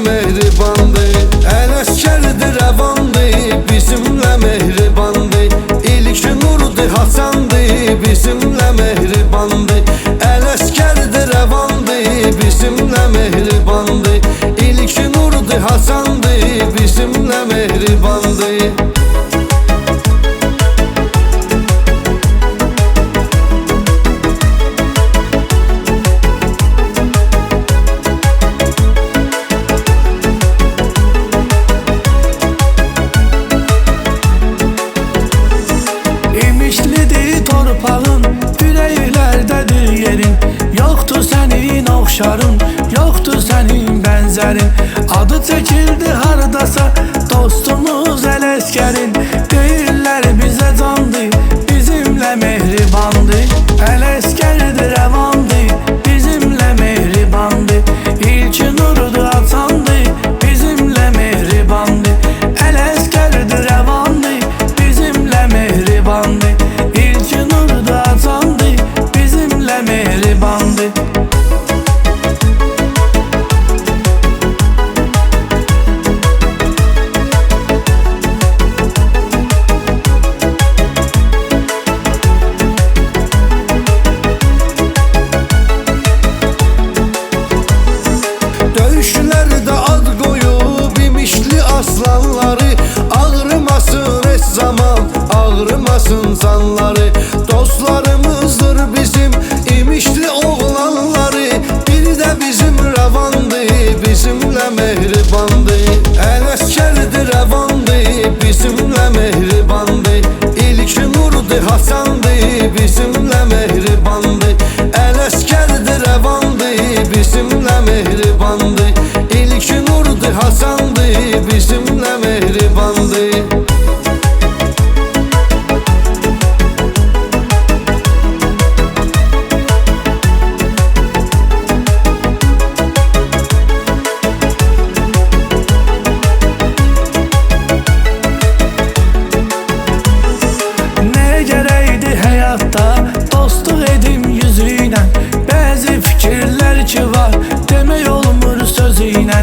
mehribandı. Ələskərdir, rəvandı, bizimlə mehribandı. İlk nurdu, Hasandı, bizimlə mehribandı. Ələskərdir, rəvandı, bizimlə mehribandı. İlk nurdu, Hasandı, bizimlə mehribandı. Torpağın, ürəklərdədir yerin. Yoxdur sənin oxşarın, yoxdur sənin bənzərin. Adı çəkildi haradasa dostumuz Ələskərin. Deyirlər bizə candı, bizimlə mehribandı. Ələskərdir, rəvandı, bizimlə mehribandı. İlk nurdu, açandı, bizimlə mehribandı. Ələskərdir, rəvandı, bizimlə mehribandı. Bizimlə mehribandı. Döyüşlərdə ad qoyub imişli aslanları. Ağrımasın heç zaman, ağrımasın canları. Dostlarımızdır bizim imişli oğlanları. Bir də bizim rəvandı, bizimlə mehribandı. Ələskərdir, rəvandı, bizimlə mehribandı. İlk nurdu, Hasandı, bizimlə mehribandı. Ələskərdir, rəvandı, bizimlə mehribandı. İlk nurdu, Hasandı, bizimlə mehribandı. Dostluq edim yüzüyle, bəzi fikirlər ki var, demək olmur sözü ilə.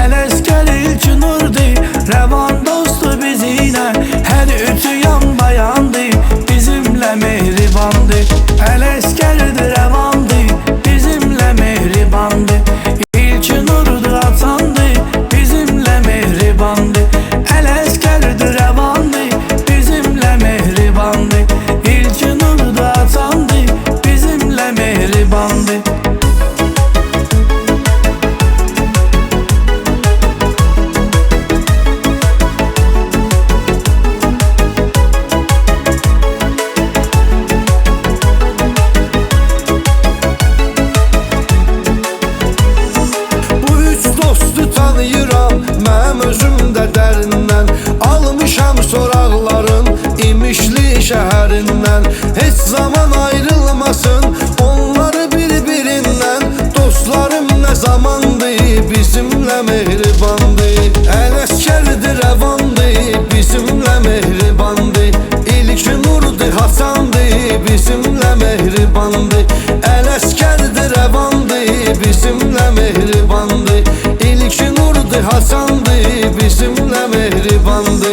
Ələskər ilk nurdu, rəvan dostu bizinlə. Hər üçü yan bayandı, bizimlə mehribandı. Ələskərdir, rəvandı, bizimlə mehribandı. İlk nurdu, açandı, bizimlə mehribandı. Ələskərdir, rəvandı, bizimlə mehribandı. İlk nurdu, açandı, bizimlə mehribandı. Bu üç dostu tanıyıram, mənim özüm də dərindən. Almışam soraqların imişli şəhərindən. Heç zaman ayrılmasın onları bir-birindən. Dostlarım nə zamandı, bizimlə mehribandı. Ələskərdir, rəvandı, bizimlə mehribandı. İlk nurdu, Hasandı, bizimlə mehribandı. Ələskərdir, rəvandı, bizimlə mehribandı. İlk nurdu, Hasandı, bizimlə mehribandı.